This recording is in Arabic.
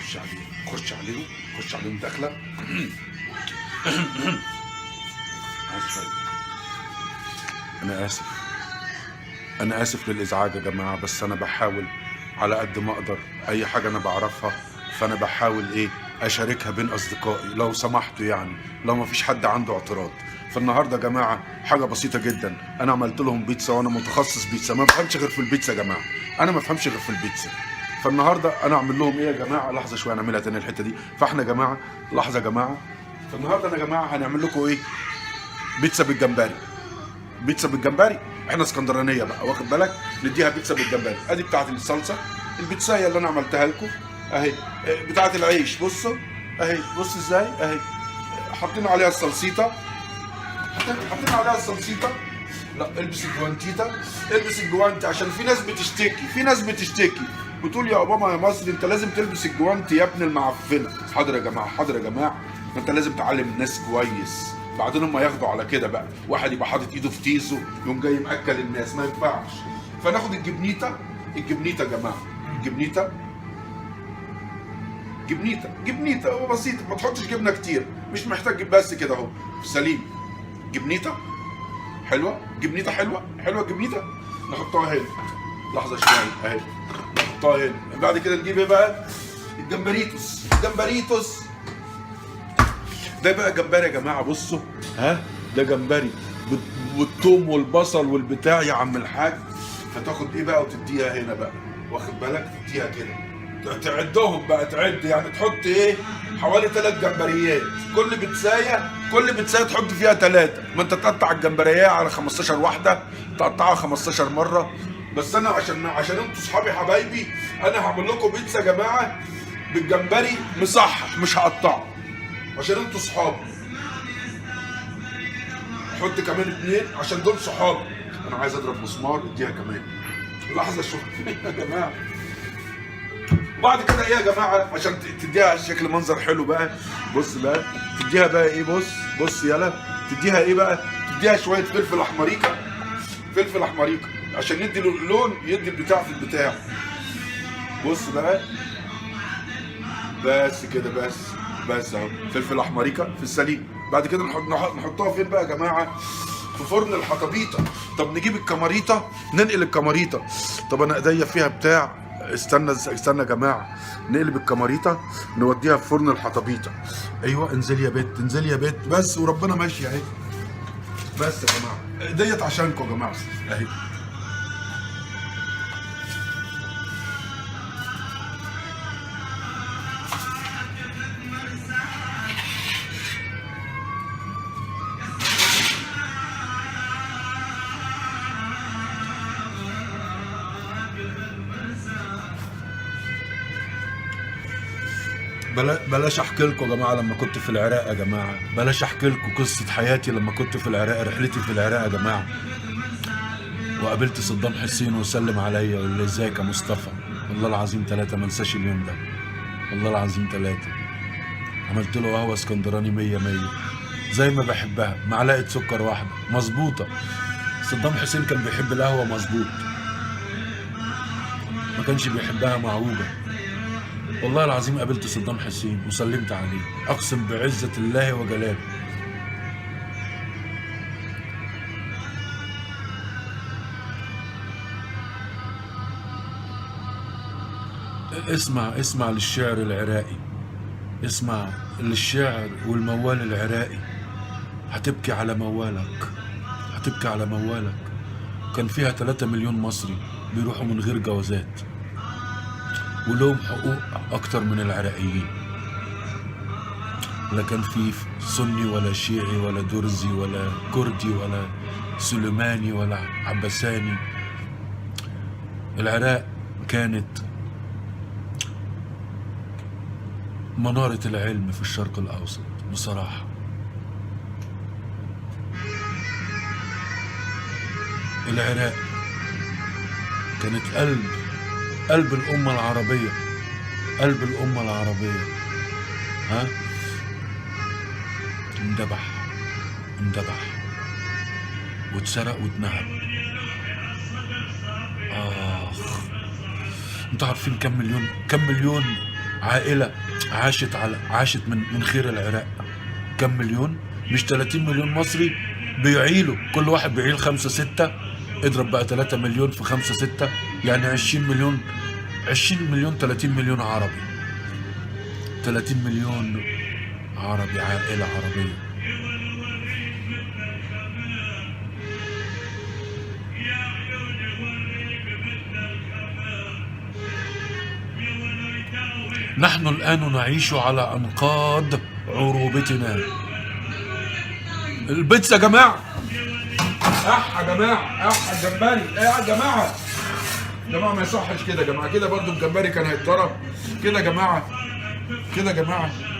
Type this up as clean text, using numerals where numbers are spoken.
خش عليهم خش عليهم خش عليهم داخله. انا اسف، انا اسف للازعاج يا جماعه، بس انا بحاول على قد ما اقدر اي حاجه انا بعرفها، فانا بحاول اشاركها بين اصدقائي لو سمحتوا، يعني لو ما فيش حد عنده اعتراض. فالنهارده يا جماعه حاجه بسيطه جدا، انا عملت لهم بيتزا وانا متخصص بيتزا، ما بفهمش غير في البيتزا يا جماعه، انا ما بفهمش غير في البيتزا. فالنهارده انا اعمل لهم ايه يا جماعه؟ لحظه شويه نعملها تاني الحته دي. فاحنا يا جماعه لحظه يا جماعه، فالنهارده انا يا جماعه هنعمل لكم بيتزا بالجمبري. بيتزا بالجمبري، احنا اسكندرانيه بقى واخد بالك، نديها بيتزا بالجمبري. ادي بتاعه الصلصه، البيتزايه اللي انا عملتها لكم اهي، بتاعه العيش بصوا اهي، بص ازاي اهي، حاطين عليها الصلصيطه، حاطين عليها الصلصيطه. لا البس الجوانتيتا، البس الجوانتي، عشان في ناس بتشتكي، في ناس بتشتكي بتقول يا اوباما يا مصري انت لازم تلبس الجوانتي يا ابن المعفنه. حاضر يا جماعه، حاضر يا جماعه، ما انت لازم تعلم الناس كويس، بعدين هم ياخدوا على كده بقى، واحد يبقى حاطط ايده في تيزو يقوم جاي مأكل الناس، ما ينفعش. فناخد الجبنيته، الجبنيته يا جماعه، الجبنيته، جبنيته بسيطه، ما تحطش جبنه كتير، مش محتاج بس كده اهو سليم. جبنيته حلوه، جبنيته حلوه، حلوه الجبنيته، نحطها هنا لحظه شويه اهي، نحطها هنا. بعد كده نجيب ايه بقى؟ الجمبريتوس، الجمبريتوس ده بقى جمبري يا جماعه، بصوا ها، ده جمبري والثوم والبصل والبتاع يا عم الحاج. فتاخد ايه بقى وتديها هنا بقى، واخد بالك، تديها كده، تعدهم بقى، تعد يعني تحط حوالي 3 جمبريات، كل بتسايه تحط فيها 3. ما انت تقطع الجمبريه على 15 واحده، تقطعها 15 مره. بس انا عشان انتوا صحابي حبايبي، انا هعمل لكم بيتزا يا جماعه بالجمبري مصحح، مش هقطعه عشان انتوا صحابي. حط كمان 2 عشان دول صحابي. انا عايز اضرب مسمار، اديها كمان لحظه شويه يا جماعه. بعد كده ايه يا جماعه، عشان تديها شكل منظر حلو بقى، بص بقى تديها بقى بص يلا، تديها بقى، تديها شويه فلفل احمريكا، فلفل احمريكا عشان يدي لون، يدي البتاع في البتاع. بص بقى بس كده، بس اهو فلفل احمريكا في السليم. بعد كده نحطها فين بقى يا جماعه؟ في فرن الحطبيطه. طب نجيب الكماريطه، ننقل الكماريطه. طب انا ايديا فيها بتاع، استنى يا جماعه، نقلب الكماريطه نوديها في فرن الحطبيطه. ايوه انزلي يا بت، انزلي يا بت، بس وربنا ماشيه اهي. بس يا جماعه ديت عشانكم يا جماعه اهي. بلاش احكي لكم يا جماعه لما كنت في العراق يا جماعه، بلاش احكي لكم قصه حياتي لما كنت في العراق، رحلتي في العراق يا جماعه. وقابلت صدام حسين وسلم عليا وقال لي ازيك يا مصطفى. والله العظيم 3 ما انساش اليوم ده، والله العظيم 3. عملت له قهوه اسكندراني 100 زي ما بحبها، معلقه سكر واحده مظبوطه. صدام حسين كان بيحب القهوه مظبوط، ما كانش بيحبها معوجه. والله العظيم قابلت صدام حسين وسلمت عليه، اقسم بعزة الله وجلاله. اسمع للشعر العراقي، اسمع للشعر والموال العراقي. هتبكي على موالك، هتبكي على موالك. كان فيها 3 مليون مصري بيروحوا من غير جوازات، ولهم حقوق اكتر من العراقيين. لا كان في سني ولا شيعي ولا درزي ولا كردي ولا سليماني ولا عباساني. العراق كانت منارة العلم في الشرق الأوسط بصراحة. العراق كانت قلب الأمة العربية، قلب الأمة العربية. ها، اندبح واتسرق واتنهب. انتوا عارفين كم مليون عائلة عاشت من خير العراق. كم مليون؟ مش 30 مليون مصري بيعيلوا، كل واحد بيعيل 5 6، اضرب بقى 3 مليون في 5 6 يعني 20 مليون. 20 مليون 30 مليون عربي، 30 مليون عربي، عائلة عربية. نحن الآن نعيش على أنقاض عروبتنا. البيتزا يا جماعة، يا جماعة، الجمبري، يا جماعة، ما يصحش كده يا جماعة، كده برضو الجمبري كان هيتضرب كده يا جماعة، كده يا جماعة.